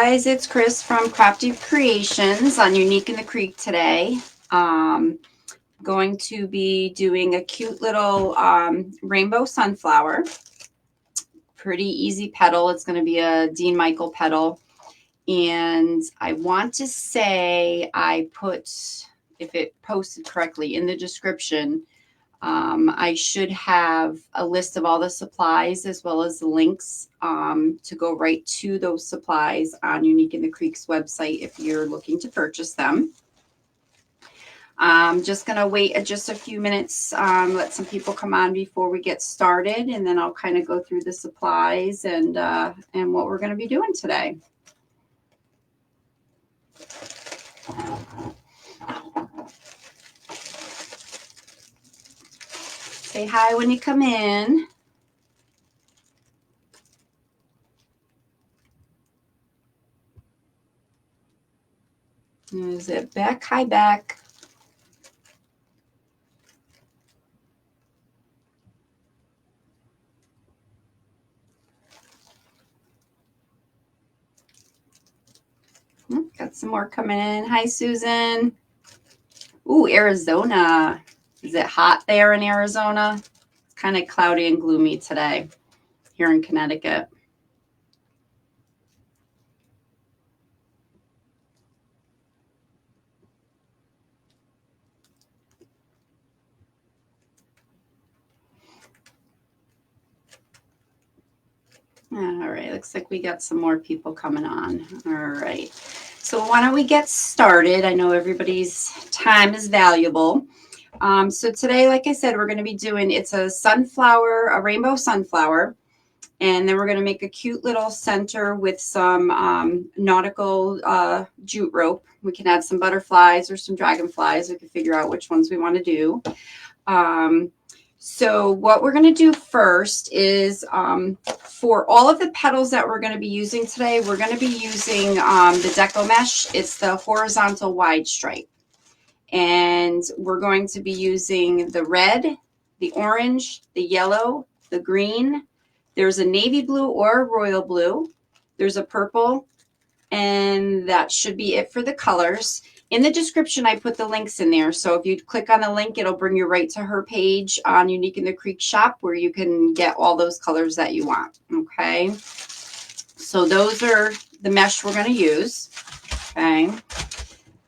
guys, it's Chris from Crafty Creations on Unique in the Creek today. Going to be doing a cute little rainbow sunflower. Pretty easy petal. It's going to be a Dean Michael petal. And I want to say I put, if it posted correctly in the description, I should have a list of all the supplies as well as the links to go right to those supplies on Unique in the Creek's website if you're looking to purchase them. I'm just going to wait just a few minutes, let some people come on before we get started, and then I'll kind of go through the supplies and what we're going to be doing today. Say hi when you come in. Is it Beck? Hi, Beck. Got some more coming in. Hi, Susan. Ooh, Arizona. Is it hot there in Arizona? It's kind of cloudy and gloomy today here in Connecticut. All right, looks like we got some more people coming on. All right, so why don't we get started? I know everybody's time is valuable. So today, like I said, we're going to be doing, it's a sunflower, a rainbow sunflower, and then we're going to make a cute little center with some nautical jute rope. We can add some butterflies or some dragonflies. We can figure out which ones we want to do. So what we're going to do first is for all of the petals that we're going to be using today, we're going to be using the deco mesh. It's the horizontal wide stripe. And we're going to be using the red, the orange, the yellow, the green. There's a navy blue or a royal blue. There's a purple, and that should be it for the colors. In the description, I put the links in there. So if you click on the link, it'll bring you right to her page on Unique in the Creek shop where you can get all those colors that you want. Okay. So those are the mesh we're going to use. Okay.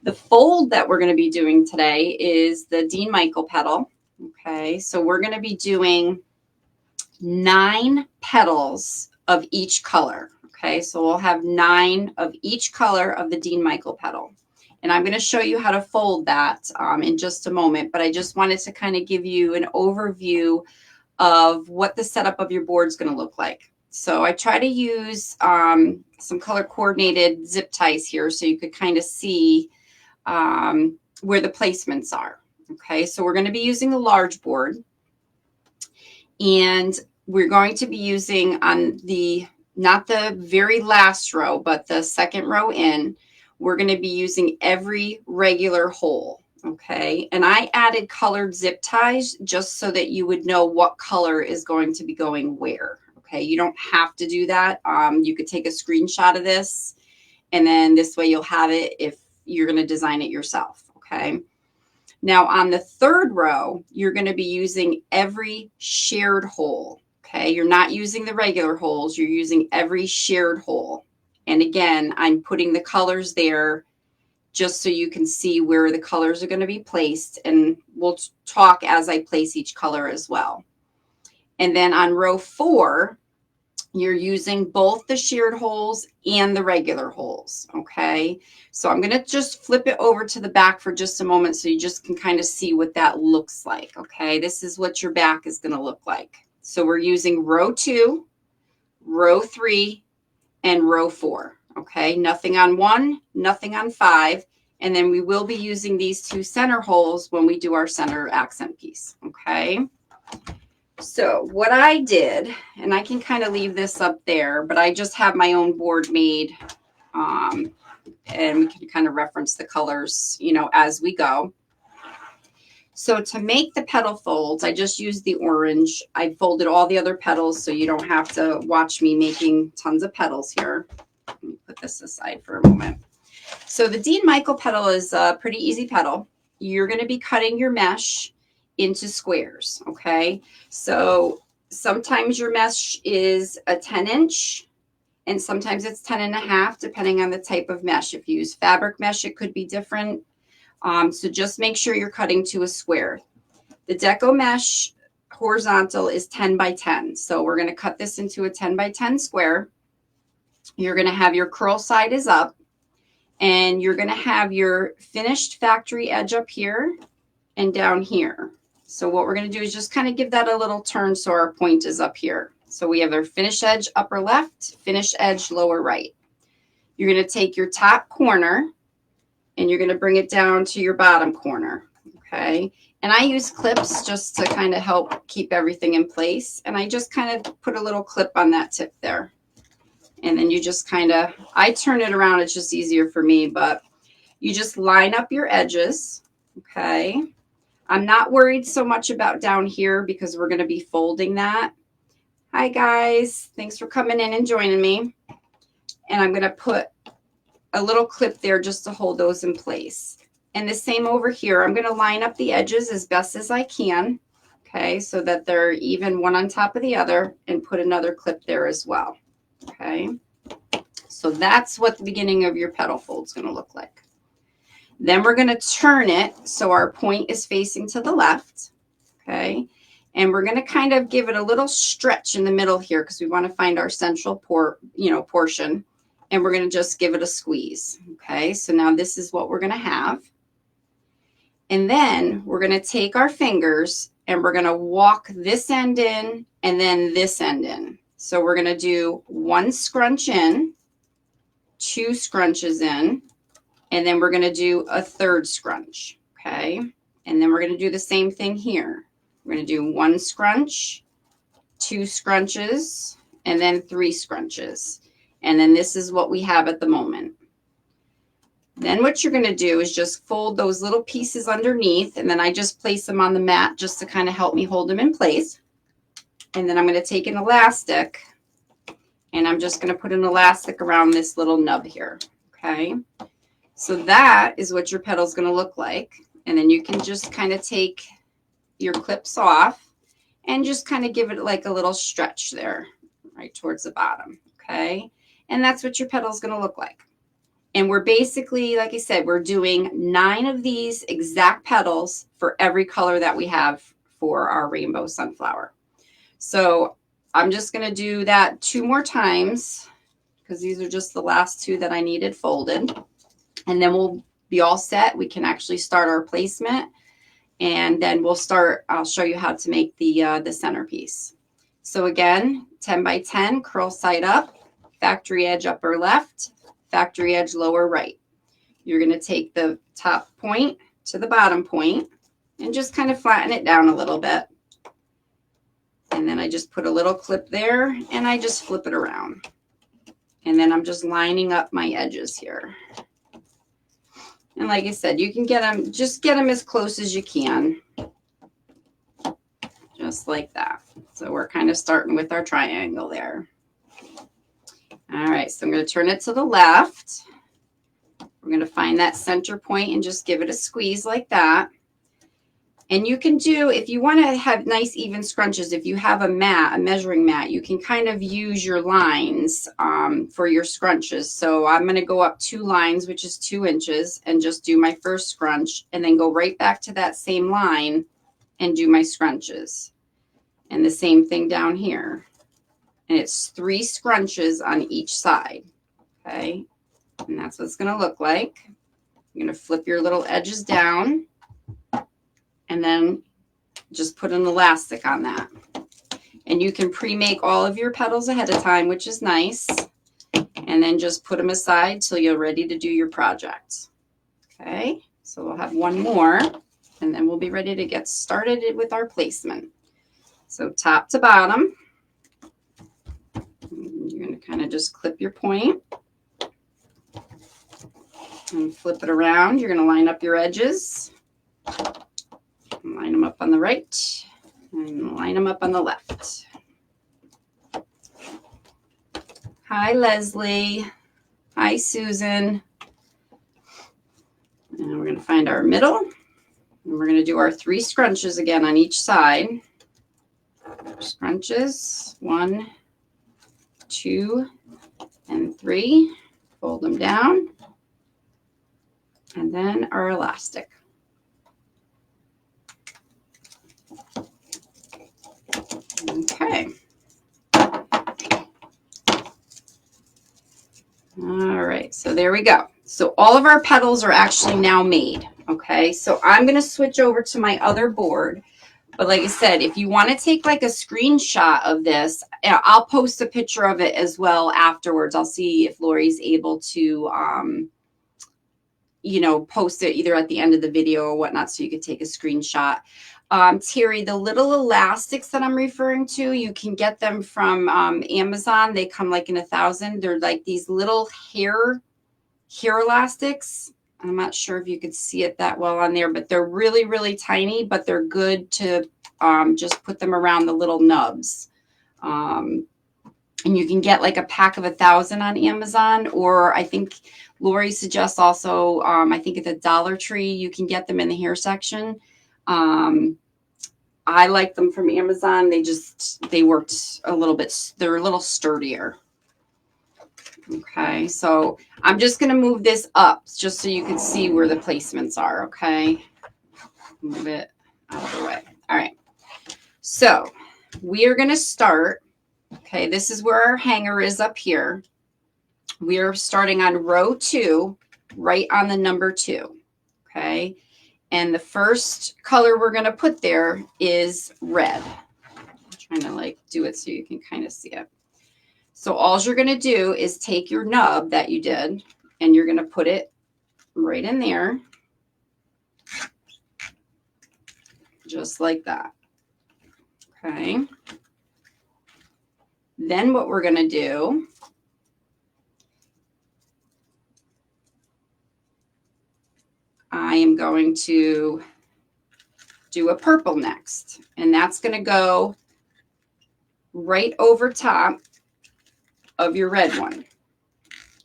The fold that we're going to be doing today is the Dean Michael petal. Okay. So we're going to be doing 9 petals of each color. Okay. So we'll have 9 of each color of the Dean Michael petal. And I'm going to show you how to fold that in just a moment, but I just wanted to kind of give you an overview of what the setup of your board is going to look like. So I try to use some color coordinated zip ties here so you could kind of see where the placements are. Okay, so we're going to be using a large board, and we're going to be using on the, not the very last row, but the second row in, we're going to be using every regular hole. Okay, and I added colored zip ties just so that you would know what color is going to be going where. Okay, you don't have to do that. You could take a screenshot of this, and then this way you'll have it if you're going to design it yourself. Okay, now on the third row, you're going to be using every shared hole. Okay, you're not using the regular holes, you're using every shared hole. And again, I'm putting the colors there just so you can see where the colors are going to be placed. And we'll talk as I place each color as well. And then on row 4, you're using both the shared holes and the regular holes. Okay. So I'm going to just flip it over to the back for just a moment so you just can kind of see what that looks like. Okay. This is what your back is going to look like. So we're using row 2, row 3, and row 4. Okay, nothing on 1, nothing on 5, and then we will be using these 2 center holes when we do our center accent piece. Okay, so what I did, and I can kind of leave this up there, but I just have my own board made, and we can kind of reference the colors, you know, as we go. So to make the petal folds, I just used the orange. I folded all the other petals so you don't have to watch me making tons of petals here. Let me put this aside for a moment. So the Dean Michael petal is a pretty easy petal. You're going to be cutting your mesh into squares, okay? So sometimes your mesh is a 10-inch and sometimes it's 10.5, depending on the type of mesh. If you use fabric mesh, it could be different. So just make sure you're cutting to a square. The deco mesh horizontal is 10 by 10. So we're going to cut this into a 10 by 10 square. You're going to have your curl side is up, and you're going to have your finished factory edge up here and down here. So what we're going to do is just kind of give that a little turn so our point is up here. So we have our finished edge upper left, finished edge lower right. You're going to take your top corner and you're going to bring it down to your bottom corner, okay? And I use clips just to kind of help keep everything in place. And I just kind of put a little clip on that tip there. And then you just kind of, I turn it around, it's just easier for me, but you just line up your edges, okay? I'm not worried so much about down here because we're going to be folding that. Hi guys, thanks for coming in and joining me. And I'm going to put a little clip there just to hold those in place. And the same over here, I'm going to line up the edges as best as I can, okay, so that they're even one on top of the other, and put another clip there as well, okay. So that's what the beginning of your petal fold is going to look like. Then we're going to turn it so our point is facing to the left, okay. And we're going to kind of give it a little stretch in the middle here because we want to find our central portion. And we're going to just give it a squeeze, okay. So now this is what we're going to have. And then we're going to take our fingers and we're going to walk this end in and then this end in. So we're going to do one scrunch in, two scrunches in, and then we're going to do a third scrunch, okay? And then we're going to do the same thing here. We're going to do one scrunch, two scrunches, and then three scrunches. And then this is what we have at the moment. Then what you're going to do is just fold those little pieces underneath, and then I just place them on the mat just to kind of help me hold them in place. And then I'm going to take an elastic, and I'm just going to put an elastic around this little nub here, okay? So that is what your petal is going to look like. And then you can just kind of take your clips off and just kind of give it like a little stretch there, right towards the bottom, okay? And that's what your petal is going to look like. And we're basically, like I said, we're doing 9 of these exact petals for every color that we have for our rainbow sunflower. So I'm just going to do that 2 more times because these are just the last 2 that I needed folded. And then we'll be all set. We can actually start our placement. And then we'll start, I'll show you how to make the centerpiece. So again, 10 by 10, curl side up, factory edge upper left, factory edge lower right. You're going to take the top point to the bottom point and just kind of flatten it down a little bit. And then I just put a little clip there and I just flip it around. And then I'm just lining up my edges here. And like I said, you can get them, just get them as close as you can. Just like that. So we're kind of starting with our triangle there. All right, so I'm going to turn it to the left. We're going to find that center point and just give it a squeeze like that. And you can do, if you want to have nice even scrunches, if you have a mat, a measuring mat, you can kind of use your lines for your scrunches. So I'm going to go up 2 lines, which is 2 inches, and just do my first scrunch, and then go right back to that same line and do my scrunches. And the same thing down here. And it's 3 scrunches on each side, okay? And that's what it's going to look like. You're going to flip your little edges down and then just put an elastic on that. And you can pre-make all of your petals ahead of time, which is nice. And then just put them aside till you're ready to do your project. Okay, so we'll have 1 more, and then we'll be ready to get started with our placement. So top to bottom. You're going to kind of just clip your point and flip it around. You're going to line up your edges. Line them up on the right and line them up on the left. Hi, Leslie. Hi, Susan. And we're going to find our middle. And we're going to do our 3 scrunches again on each side. Scrunches, 1, 2, and 3. Fold them down. And then our elastic. Okay. All right, so there we go. So all of our petals are actually now made. Okay, so I'm going to switch over to my other board. But like I said, if you want to take like a screenshot of this, I'll post a picture of it as well afterwards. I'll see if Lori's able to, you know, post it either at the end of the video or whatnot so you could take a screenshot. Terry, the little elastics that I'm referring to, you can get them from Amazon. They come like in 1,000. They're like these little hair elastics. I'm not sure if you could see it that well on there, but they're really, really tiny, but they're good to just put them around the little nubs. And you can get like a pack of 1,000 on Amazon, or I think Lori suggests also, I think at the Dollar Tree, you can get them in the hair section. I like them from Amazon. They worked a little bit, they're a little sturdier. Okay, so I'm just going to move this up just so you can see where the placements are, okay? Move it out of the way. All right, so we are going to start, okay, this is where our hanger is up here. We are starting on row 2, right on the number 2, okay? And the first color we're going to put there is red. I'm trying to like do it so you can kind of see it. So all you're going to do is take your nub that you did, and you're going to put it right in there, just like that. Okay. Then what we're going to do, I am going to do a purple next, and that's going to go right over top of your red one.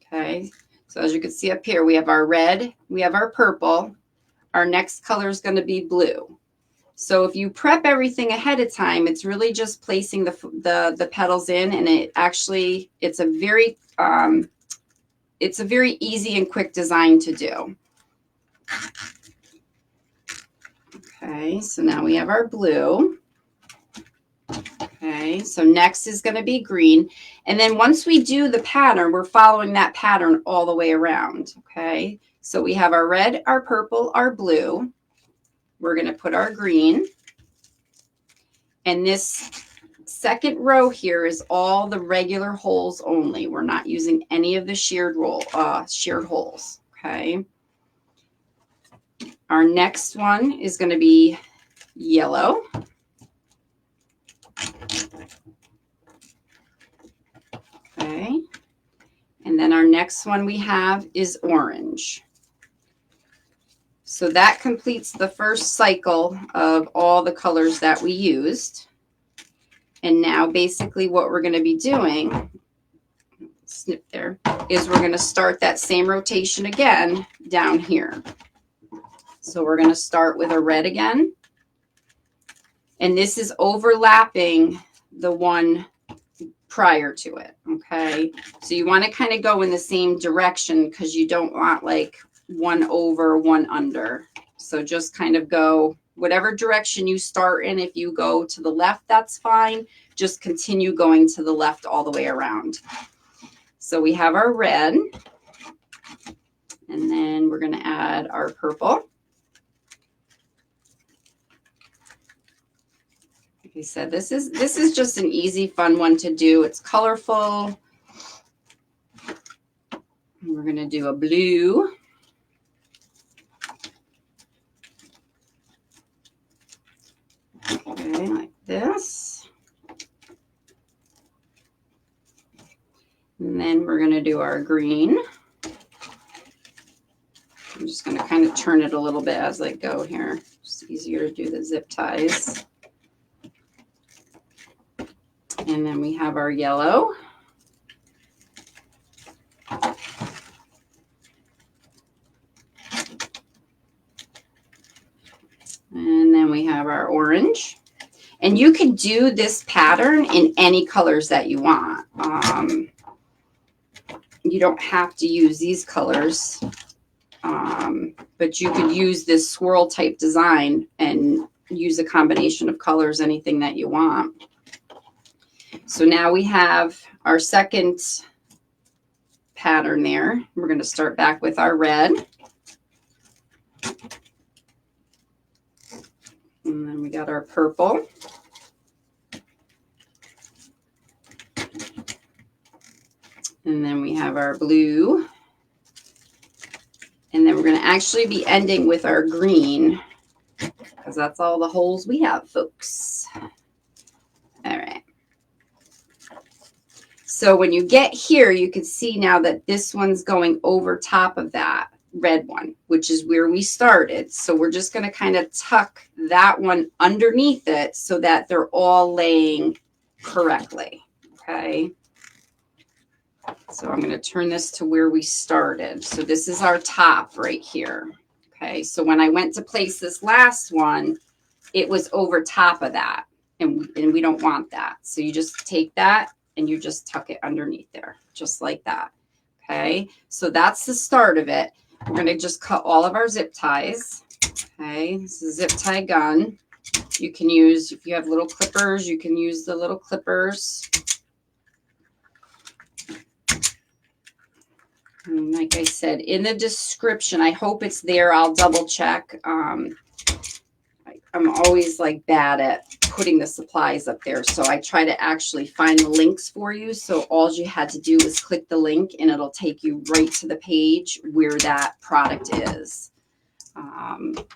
Okay, so as you can see up here, we have our red, we have our purple. Our next color is going to be blue. So if you prep everything ahead of time, it's really just placing the petals in, and it's a very easy and quick design to do. Okay, so now we have our blue. Okay, so next is going to be green. And then once we do the pattern, we're following that pattern all the way around. Okay, so we have our red, our purple, our blue. We're going to put our green. And this second row here is all the regular holes only. We're not using any of the shared holes. Okay. Our next one is going to be yellow. Okay. And then our next one we have is orange. So that completes the first cycle of all the colors that we used. And now basically what we're going to be doing, snip there, is we're going to start that same rotation again down here. So we're going to start with a red again. And this is overlapping the one prior to it, okay? So you want to kind of go in the same direction because you don't want like one over, one under. So just kind of go whatever direction you start in. If you go to the left, that's fine. Just continue going to the left all the way around. So we have our red, and then we're going to add our purple. Like I said, this is just an easy, fun one to do. It's colorful. And we're going to do a blue. Okay, like this. And then we're going to do our green. I'm just going to kind of turn it a little bit as I go here. It's easier to do the zip ties. And then we have our yellow. have our orange. And you can do this pattern in any colors that you want. You don't have to use these colors, but you could use this swirl type design and use a combination of colors, anything that you want. So now we have our second pattern there. We're going to start back with our red. And then we got our purple. And then we have our blue. And then we're going to actually be ending with our green, because that's all the holes we have, folks. All right. So when you get here, you can see now that this one's going over top of that red one, which is where we started. So we're just going to kind of tuck that one underneath it so that they're all laying correctly. Okay. So I'm going to turn this to where we started. So this is our top right here. Okay. So when I went to place this last one, it was over top of that, and we don't want that. So you just take that and you just tuck it underneath there, just like that. Okay. So that's the start of it. We're going to just cut all of our zip ties. Okay. This is a zip tie gun. You can use, if you have little clippers, you can use the little clippers. And like I said, in the description, I hope it's there. I'll double check. I'm always like bad at putting the supplies up there. So I try to actually find the links for you. So all you had to do is click the link and it'll take you right to the page where that product is.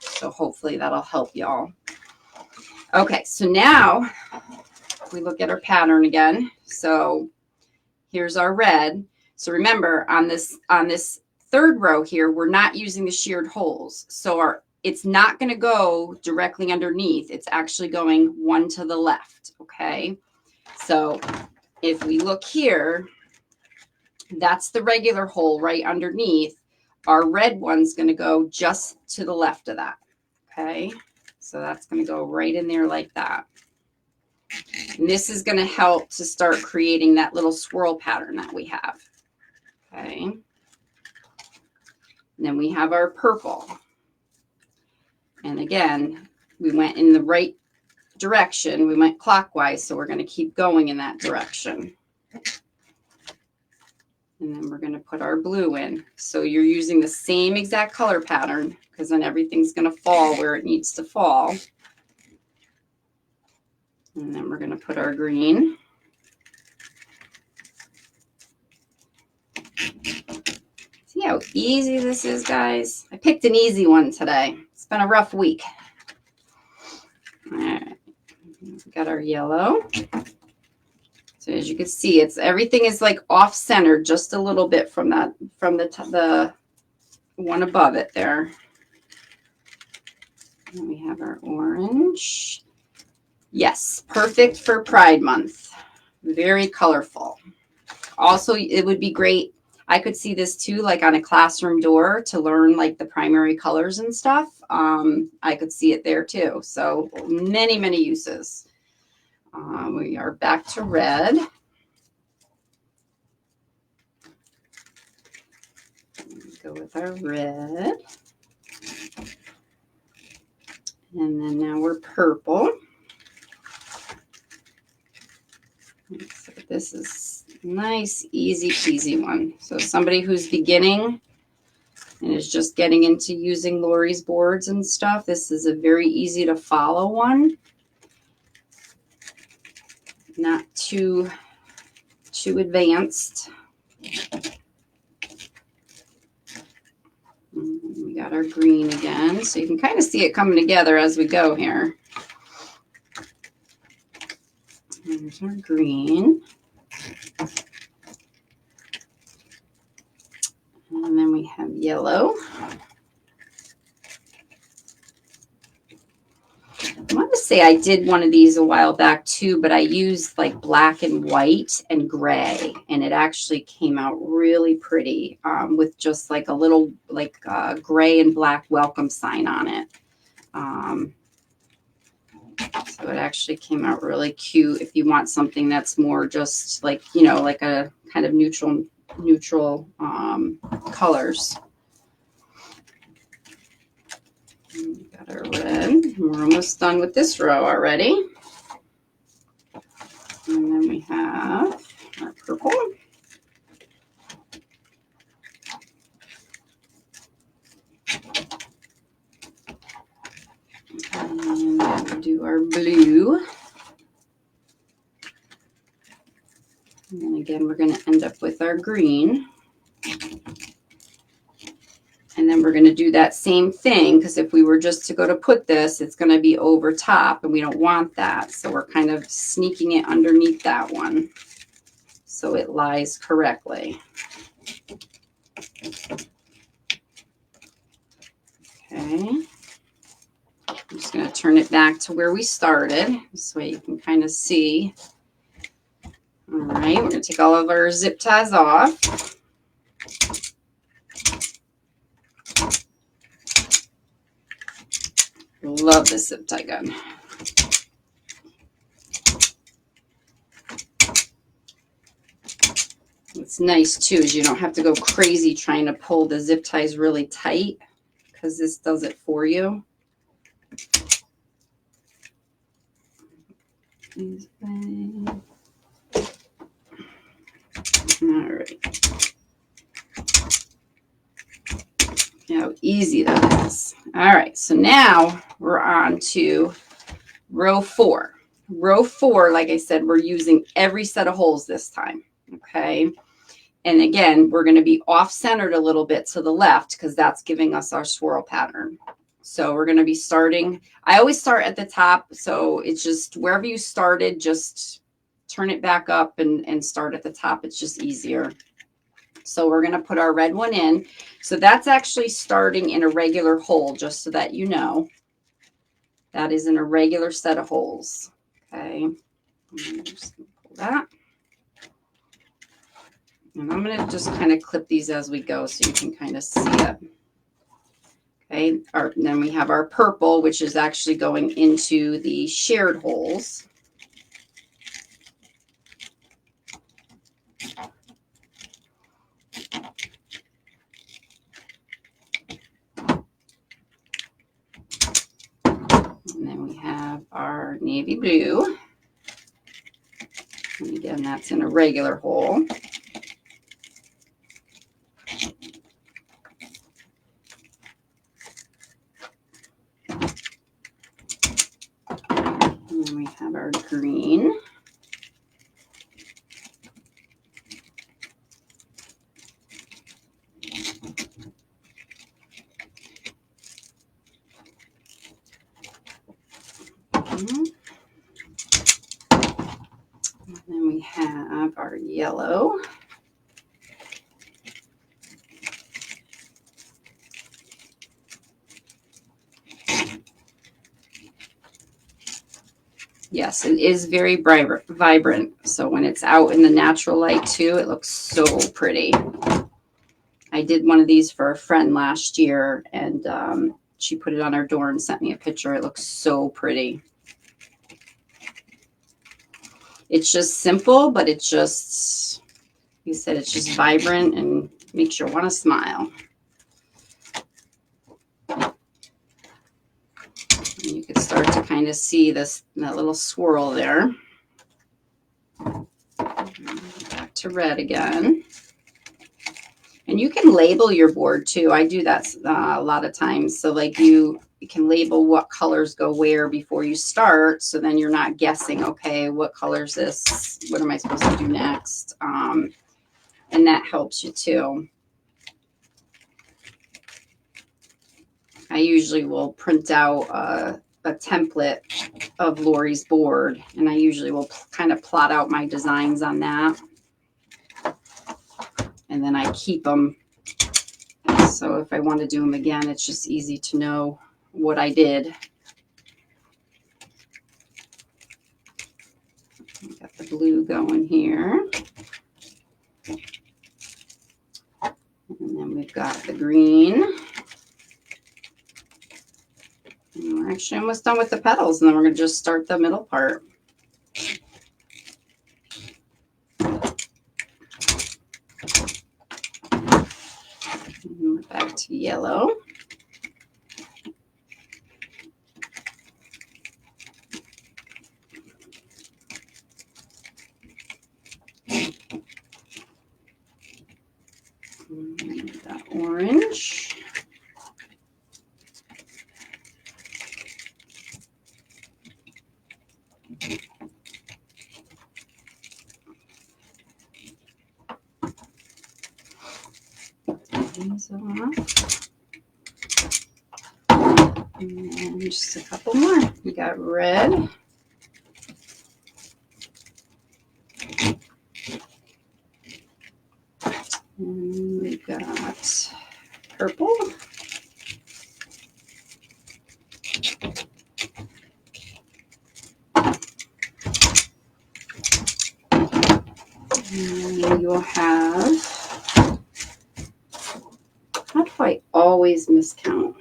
So hopefully that'll help y'all. Okay, so now we look at our pattern again. So here's our red. So remember, on this third row here, we're not using the sheared holes. So it's not going to go directly underneath. It's actually going one to the left. Okay. So if we look here, that's the regular hole right underneath. Our red one's going to go just to the left of that. Okay. So that's going to go right in there like that. And this is going to help to start creating that little swirl pattern that we have. Okay. And then we have our purple. And again, we went in the right direction. We went clockwise, so we're going to keep going in that direction. And then we're going to put our blue in. So you're using the same exact color pattern, because then everything's going to fall where it needs to fall. And then we're going to put our green. See how easy this is, guys? I picked an easy one today. It's been a rough week. All right, we got our yellow. So as you can see, everything is like off center just a little bit from the one above it there. And we have our orange. Yes, perfect for Pride Month. Very colorful. Also, it would be great. I could see this too, like on a classroom door to learn like the primary colors and stuff. I could see it there too. So many, many uses. We are back to red. Go with our red. And then now we're purple. So this is nice, easy peasy one. So somebody who's beginning and is just getting into using Lori's boards and stuff, this is a very easy to follow one. Not too advanced. And we got our green again. So you can kind of see it coming together as we go here. There's our green. And then we have yellow. I want to say I did one of these a while back too, but I used like black and white and gray, and it actually came out really pretty with just like a little like gray and black welcome sign on it. So it actually came out really cute if you want something that's more just like, you know, like a kind of neutral colors. And we got our red. We're almost done with this row already. And then we have our purple. And then we'll do our blue. And then again, we're going to end up with our green. And then we're going to do that same thing, because if we were just to go to put this, it's going to be over top, and we don't want that. So we're kind of sneaking it underneath that one so it lies correctly. Okay. I'm just going to turn it back to where we started. This way you can kind of see. All right, we're going to take all of our zip ties off. Love this zip tie gun. What's nice too is you don't have to go crazy trying to pull the zip ties really tight, because this does it for you. All right. How easy that is. All right, so now we're on to row 4. Row 4, like I said, we're using every set of holes this time, okay? And again, we're going to be off-centered a little bit to the left, because that's giving us our swirl pattern. So we're going to be starting, I always start at the top, so it's just wherever you started, just turn it back up and start at the top. It's just easier. So we're going to put our red one in. So that's actually starting in a regular hole, just so that you know. That is in a regular set of holes. Okay. I'm just going to pull that. And I'm going to just kind of clip these as we go so you can kind of see it. Okay. And then we have our purple, which is actually going into the shared holes. And then we have our navy blue. And again, that's in a regular hole. And then we have our green. And then we have our yellow. Yes, it is very vibrant. So when it's out in the natural light too, it looks so pretty. I did one of these for a friend last year, and she put it on her door and sent me a picture. It looks so pretty. It's just simple, but it's just, you said, it's just vibrant and makes you want to smile. And you can start to kind of see that little swirl there. Back to red again. And you can label your board too. I do that a lot of times. So like you can label what colors go where before you start. So then you're not guessing, okay, what color is this? What am I supposed to do next? And that helps you too. I usually will print out a template of Lori's board, and I usually will kind of plot out my designs on that. And then I keep them. So if I want to do them again, it's just easy to know what I did. Got the blue going here. And then we've got the green. And we're actually almost done with the petals, and then we're going to just start the middle part. And back to yellow. And that orange. These off. And just a couple more. We got red. And we got purple. And you'll have, how do I always miscount?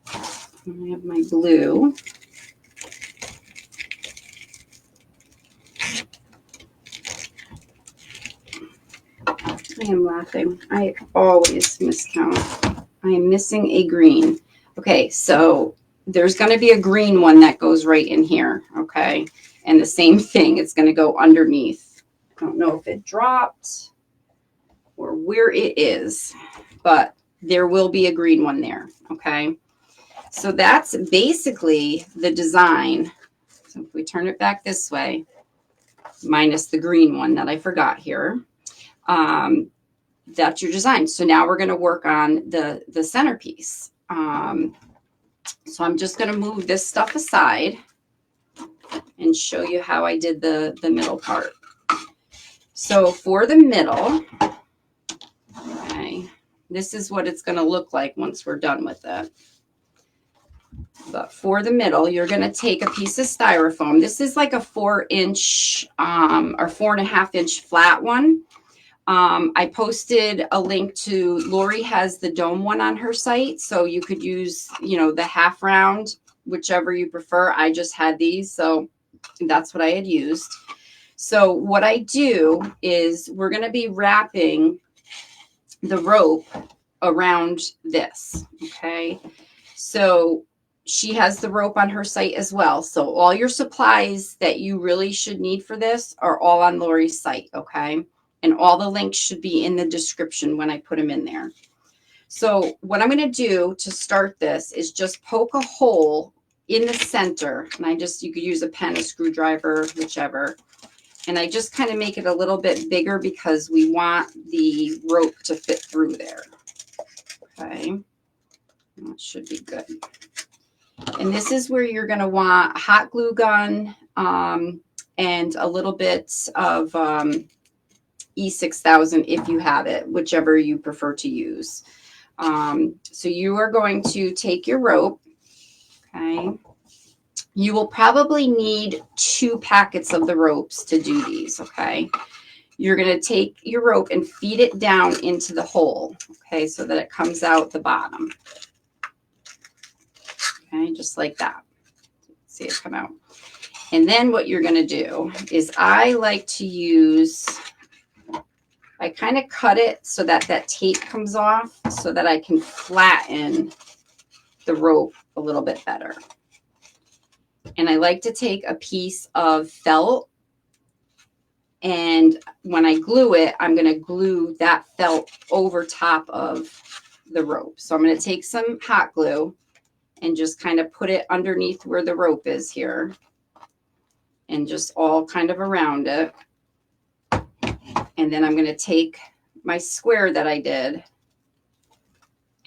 I have my blue. I am laughing. I always miscount. I am missing a green. Okay, so there's going to be a green one that goes right in here, okay? And the same thing, it's going to go underneath. I don't know if it dropped or where it is, but there will be a green one there, okay? So that's basically the design. So if we turn it back this way, minus the green one that I forgot here, that's your design. So now we're going to work on the centerpiece. So I'm just going to move this stuff aside and show you how I did the middle part. So for the middle, okay, this is what it's going to look like once we're done with it. But for the middle, you're going to take a piece of styrofoam. This is like a 4-inch or 4.5-inch flat one. I posted a link to, Lori has the dome one on her site, so you could use, you know, the half round, whichever you prefer. I just had these, so that's what I had used. So what I do is we're going to be wrapping the rope around this, okay? So she has the rope on her site as well. So all your supplies that you really should need for this are all on Lori's site, okay? And all the links should be in the description when I put them in there. So what I'm going to do to start this is just poke a hole in the center. And you could use a pen, a screwdriver, whichever. And I just kind of make it a little bit bigger because we want the rope to fit through there. Okay. That should be good. And this is where you're going to want a hot glue gun and a little bit of E6000 if you have it, whichever you prefer to use. So you are going to take your rope, okay? You will probably need 2 packets of the ropes to do these, okay? You're going to take your rope and feed it down into the hole, okay, so that it comes out the bottom. Okay, just like that. See it come out. And then what you're going to do is I like to use, I kind of cut it so that that tape comes off so that I can flatten the rope a little bit better. And I like to take a piece of felt, and when I glue it, I'm going to glue that felt over top of the rope. So I'm going to take some hot glue and just kind of put it underneath where the rope is here and just all kind of around it. And then I'm going to take my square that I did,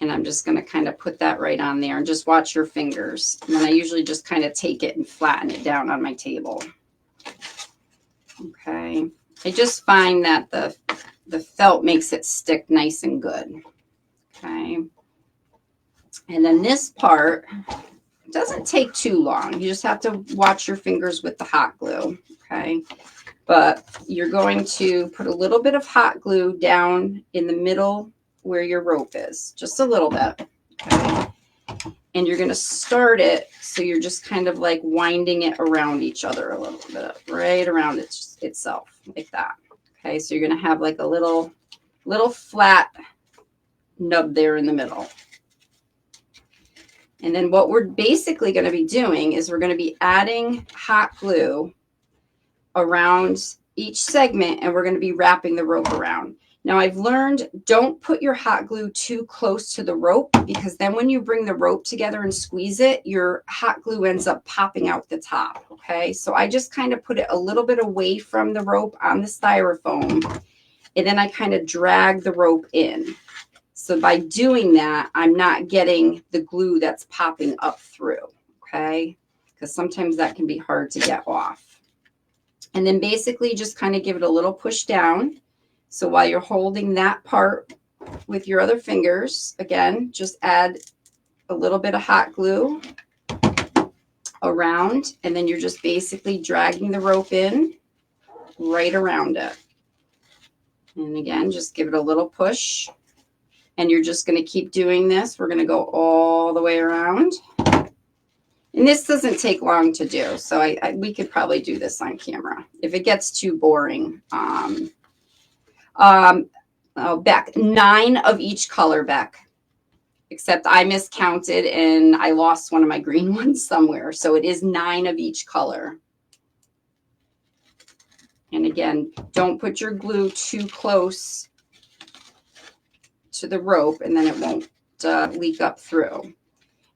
and I'm just going to kind of put that right on there and just watch your fingers. And then I usually just kind of take it and flatten it down on my table. Okay. I just find that the felt makes it stick nice and good. Okay. And then this part doesn't take too long. You just have to watch your fingers with the hot glue. Okay. But you're going to put a little bit of hot glue down in the middle where your rope is, just a little bit. Okay. And you're going to start it so you're just kind of like winding it around each other a little bit, right around itself, like that. Okay, so you're going to have like a little flat nub there in the middle. And then what we're basically going to be doing is we're going to be adding hot glue around each segment, and we're going to be wrapping the rope around. Now I've learned, don't put your hot glue too close to the rope, because then when you bring the rope together and squeeze it, your hot glue ends up popping out the top. Okay, so I just kind of put it a little bit away from the rope on the styrofoam, and then I kind of drag the rope in. So by doing that, I'm not getting the glue that's popping up through, okay? Because sometimes that can be hard to get off. And then basically just kind of give it a little push down. So while you're holding that part with your other fingers, again, just add a little bit of hot glue around, and then you're just basically dragging the rope in right around it. And again, just give it a little push. And you're just going to keep doing this. We're going to go all the way around. And this doesn't take long to do, so we could probably do this on camera. If it gets too boring, Beck, 9 of each color, Beck. Except I miscounted and I lost one of my green ones somewhere. So it is 9 of each color. And again, don't put your glue too close to the rope, and then it won't leak up through.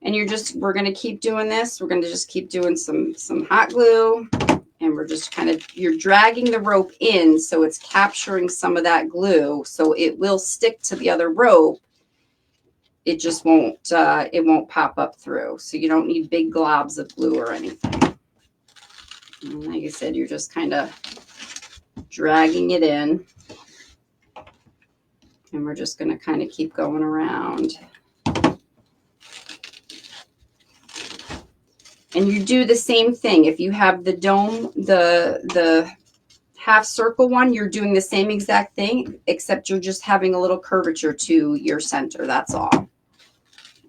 And we're going to keep doing this. We're going to just keep doing some hot glue, and we're just you're dragging the rope in so it's capturing some of that glue, so it will stick to the other rope. It just won't it won't pop up through. So you don't need big globs of glue or anything. And like I said, you're just kind of dragging it in. And we're just going to kind of keep going around. And you do the same thing. If you have the dome, the half circle one, you're doing the same exact thing, except you're just having a little curvature to your center. That's all.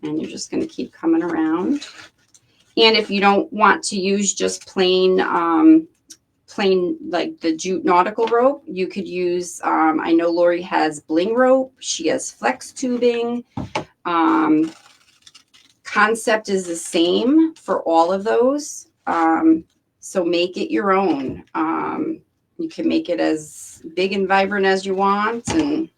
And you're just going to keep coming around. And if you don't want to use just plain like the jute nautical rope, you could use, I know Lori has bling rope. She has flex tubing. Concept is the same for all of those. So make it your own. You can make it as big and vibrant as you want and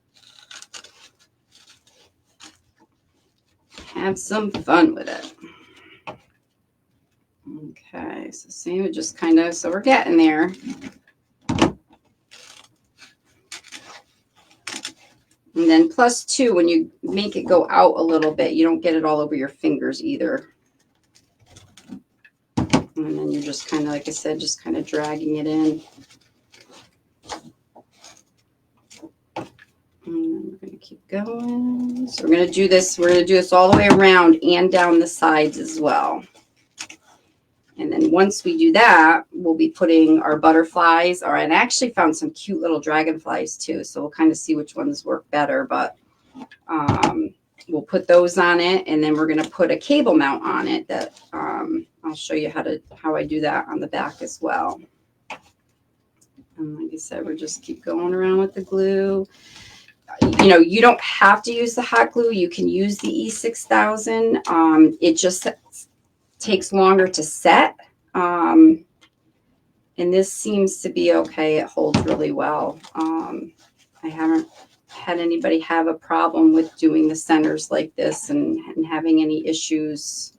have some fun with it. Okay, so see, we just so we're getting there. And then +2, when you make it go out a little bit, you don't get it all over your fingers either. And then you're just like I said, just dragging it in. And we're going to keep going. So we're going to do this all the way around and down the sides as well. And then once we do that, we'll be putting our butterflies, and I actually found some cute little dragonflies too. So we'll see which ones work better, but we'll put those on it. And then we're going to put a cable mount on it that I'll show you how I do that on the back as well. And like I said, we'll just keep going around with the glue. You don't have to use the hot glue. You can use the E6000. It just takes longer to set, and this seems to be okay. It holds really well. I haven't had anybody have a problem with doing the centers like this and having any issues,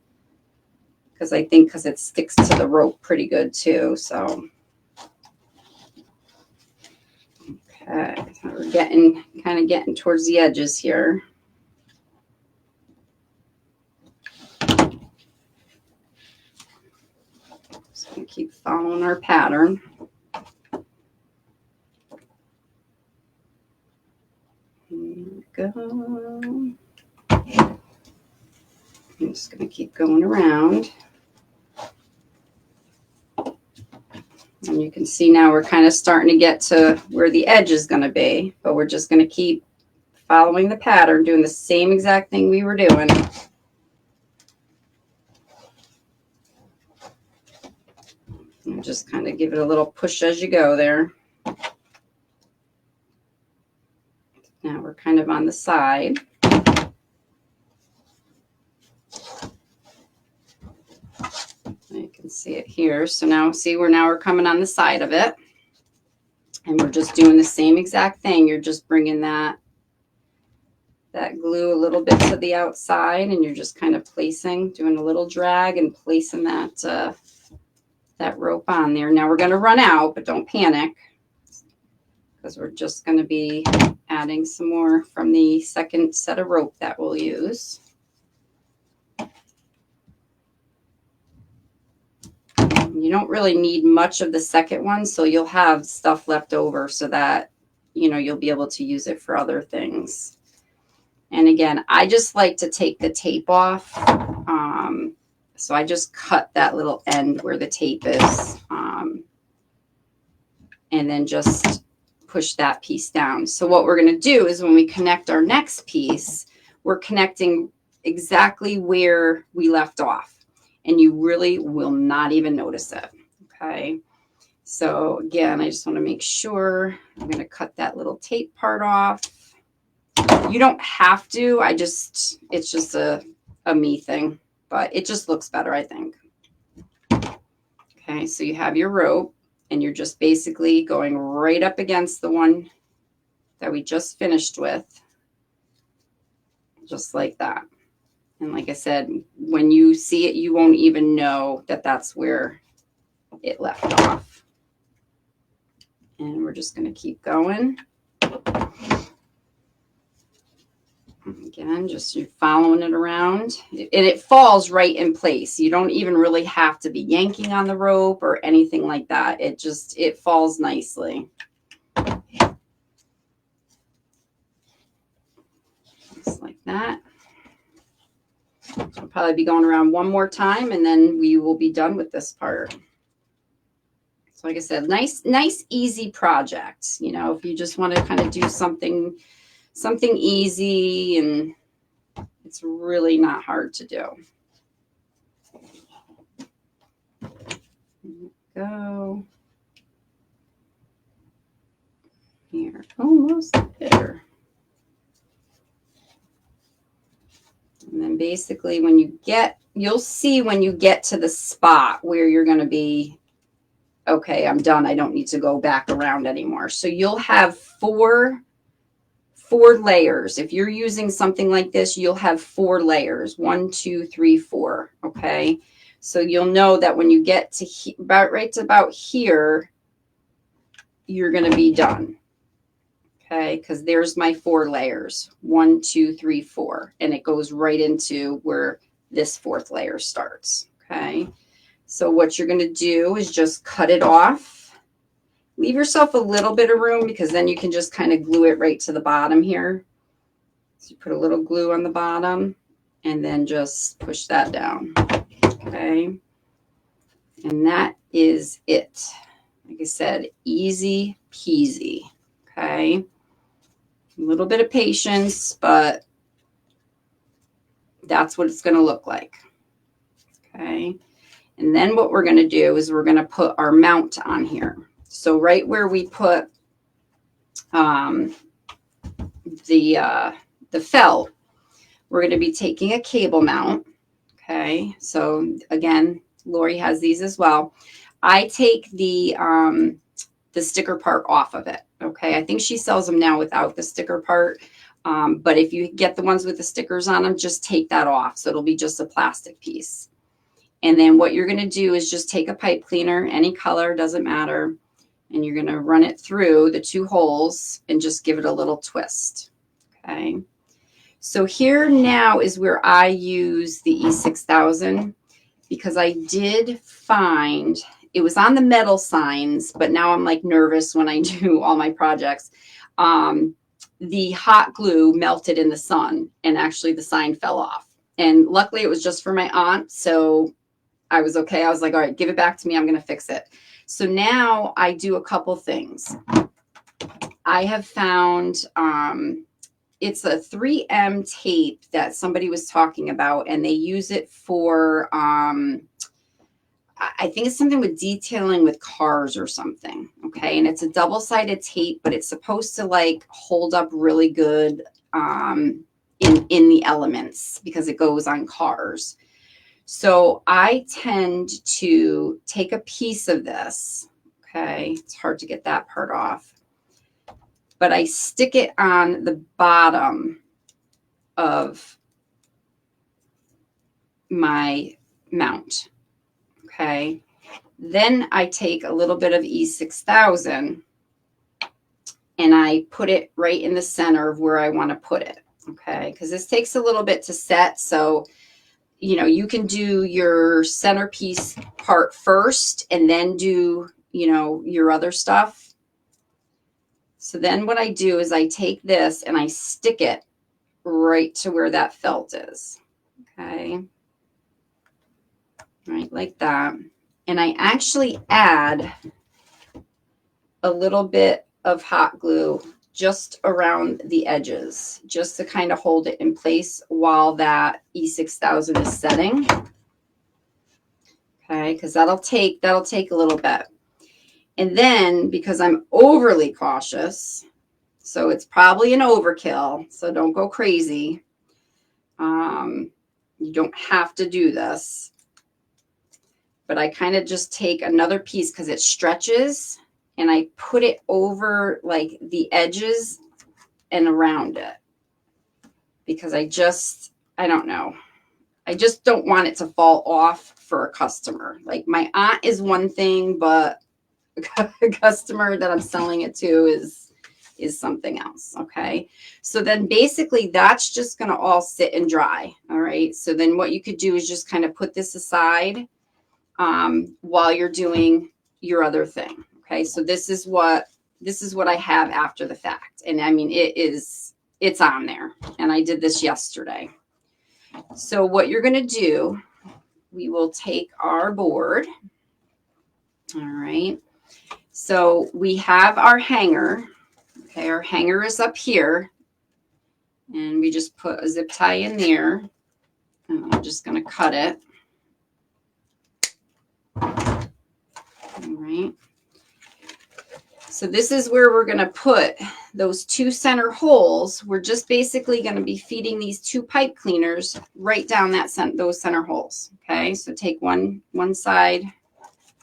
because I think because it sticks to the rope pretty good too. So okay, so we're getting towards the edges here. Keep following our pattern. Here we go. I'm just going to keep going around. And you can see now we're starting to get to where the edge is going to be, but we're just going to keep following the pattern, doing the same exact thing we were doing. And just kind of give it a little push as you go there. Now we're kind of on the side. You can see it here. So now see, we're coming on the side of it. And we're just doing the same exact thing. You're just bringing that glue a little bit to the outside, and you're just kind of doing a little drag and placing that rope on there. Now we're going to run out, but don't panic, because we're just going to be adding some more from the second set of rope that we'll use. You don't really need much of the second one, so you'll have stuff left over so that, you know, you'll be able to use it for other things. And again, I just like to take the tape off. So I just cut that little end where the tape is, and then just push that piece down. So what we're going to do is when we connect our next piece, we're connecting exactly where we left off. And you really will not even notice it. Okay. So again, I just want to make sure I'm going to cut that little tape part off. You don't have to. It's just a me thing, but it just looks better, I think. Okay. So you have your rope, and you're just basically going right up against the one that we just finished with, just like that. And like I said, when you see it, you won't even know that that's where it left off. And we're just going to keep going. Again, just you're following it around. And it falls right in place. You don't even really have to be yanking on the rope or anything like that. It falls nicely. Just like that. So I'll probably be going around one more time, and then we will be done with this part. So like I said, nice, easy project. You know, if you just want to kind of do something easy, and it's really not hard to do. Go. Here, almost there. And then basically you'll see when you get to the spot where you're going to be, okay, I'm done. I don't need to go back around anymore. So you'll have four layers. If you're using something like this, you'll have 4 layers. 1, 2, 3, 4. Okay. So you'll know that when you get to about here, you're going to be done. Okay, because there's my 4 layers. 1, 2, 3, 4. And it goes right into where this 4th layer starts. Okay, so what you're going to do is just cut it off. Leave yourself a little bit of room, because then you can just kind of glue it right to the bottom here. So you put a little glue on the bottom, and then just push that down. Okay, and that is it. Like I said, easy peasy. Okay. A little bit of patience, but that's what it's going to look like. Okay. And then what we're going to do is we're going to put our mount on here. So right where we put the felt, we're going to be taking a cable mount. Okay. So again, Lori has these as well. I take the sticker part off of it. Okay, I think she sells them now without the sticker part. But if you get the ones with the stickers on them, just take that off. So it'll be just a plastic piece. And then what you're going to do is just take a pipe cleaner, any color, doesn't matter. And you're going to run it through the 2 holes and just give it a little twist. Okay. So here now is where I use the E6000, because I did find it was on the metal signs, but now I'm like nervous when I do all my projects. The hot glue melted in the sun, and actually the sign fell off. And luckily it was just for my aunt. So I was okay. I was like, all right, give it back to me. I'm going to fix it. So now I do a couple things. I have found, it's a 3M tape that somebody was talking about, and they use it for, I think it's something with detailing with cars or something. Okay. And it's a double-sided tape, but it's supposed to like hold up really good in the elements because it goes on cars. So I tend to take a piece of this. Okay. It's hard to get that part off, but I stick it on the bottom of my mount. Okay. Then I take a little bit of E6000 and I put it right in the center of where I want to put it. Okay. Because this takes a little bit to set. So, you know, you can do your centerpiece part first and then do, you know, your other stuff. So then what I do is I take this and I stick it right to where that felt is. Okay. Right, like that. And I actually add a little bit of hot glue just around the edges, just to kind of hold it in place while that E6000 is setting. Okay, because that'll take a little bit. And then because I'm overly cautious, so it's probably an overkill, so don't go crazy. You don't have to do this, but I kind of just take another piece because it stretches and I put it over like the edges and around it because I don't know. I just don't want it to fall off for a customer. Like my aunt is one thing, but a customer that I'm selling it to is something else. Okay. So then basically that's just going to all sit and dry. All right. So then what you could do is just kind of put this aside while you're doing your other thing. Okay. So this is what I have after the fact. And I mean, it's on there and I did this yesterday. So what you're going to do, we will take our board. All right. So we have our hanger. Okay, our hanger is up here. And we just put a zip tie in there. And I'm just going to cut it. All right. So this is where we're going to put those two center holes. We're just basically going to be feeding these two pipe cleaners right down those center holes. Okay, so take one side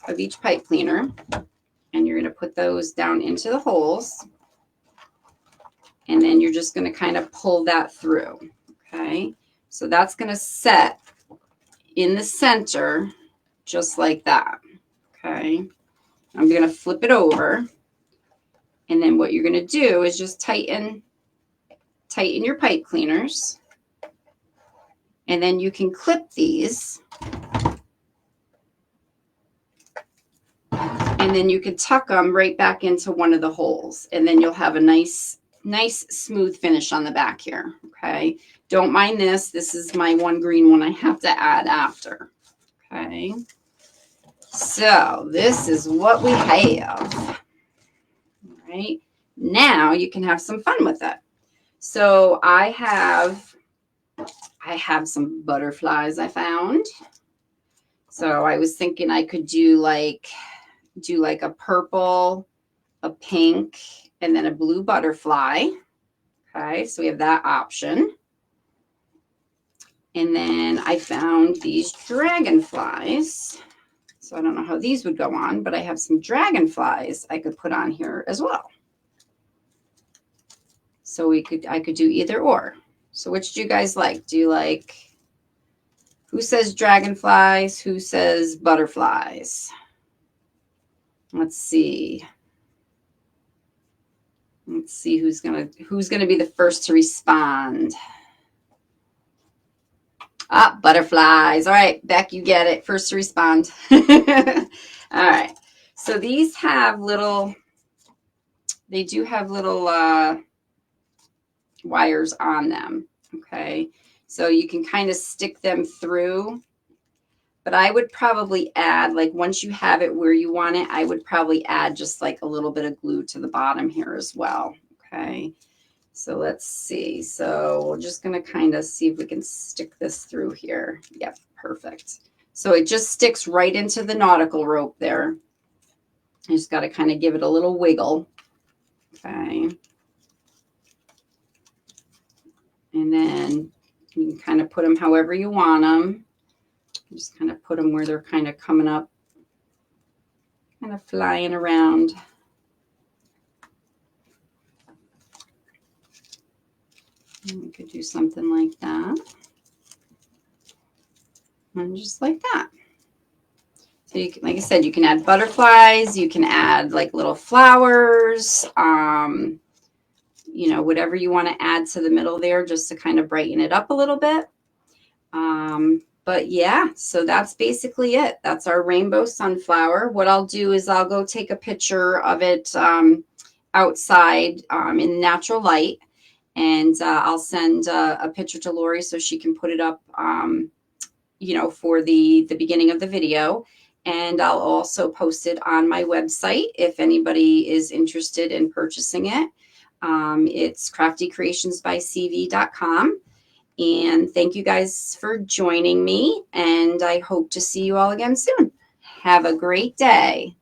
of each pipe cleaner. And you're going to put those down into the holes. And then you're just going to kind of pull that through. Okay. So that's going to set in the center just like that. Okay. I'm going to flip it over. And then what you're going to do is just tighten your pipe cleaners. And then you can clip these. And then you can tuck them right back into one of the holes. And then you'll have a nice smooth finish on the back here. Okay. Don't mind this. This is my one green one I have to add after. Okay. So this is what we have. All right. Now you can have some fun with it. So I have some butterflies I found. So I was thinking I could do like a purple, a pink, and then a blue butterfly. Okay, so we have that option. And then I found these dragonflies. So I don't know how these would go on, but I have some dragonflies I could put on here as well. So I could do either or. So which do you guys like? Do you like, who says dragonflies? Who says butterflies? Let's see. Let's see who's gonna be the first to respond. Ah, butterflies. All right, Beck, you get it. First to respond. All right. So these have little, they do have little wires on them. Okay. So you can kind of stick them through. But I would probably add, like once you have it where you want it, I would probably add just like a little bit of glue to the bottom here as well. Okay. So let's see. So we're just going to kind of see if we can stick this through here. Yep. Perfect. So it just sticks right into the nautical rope there. I just got to kind of give it a little wiggle. Okay. And then you can kind of put them however you want them. Just kind of put them where they're kind of coming up, kind of flying around. And we could do something like that. And just like that. So you can, like I said, you can add butterflies, you can add like little flowers, you know, whatever you want to add to the middle there just to kind of brighten it up a little bit. But yeah, so that's basically it. That's our rainbow sunflower. What I'll do is I'll go take a picture of it outside in natural light. And I'll send a picture to Lori so she can put it up, you know, for the beginning of the video. And I'll also post it on my website if anybody is interested in purchasing it. It's craftycreationsbycv.com. And thank you guys for joining me. And I hope to see you all again soon. Have a great day.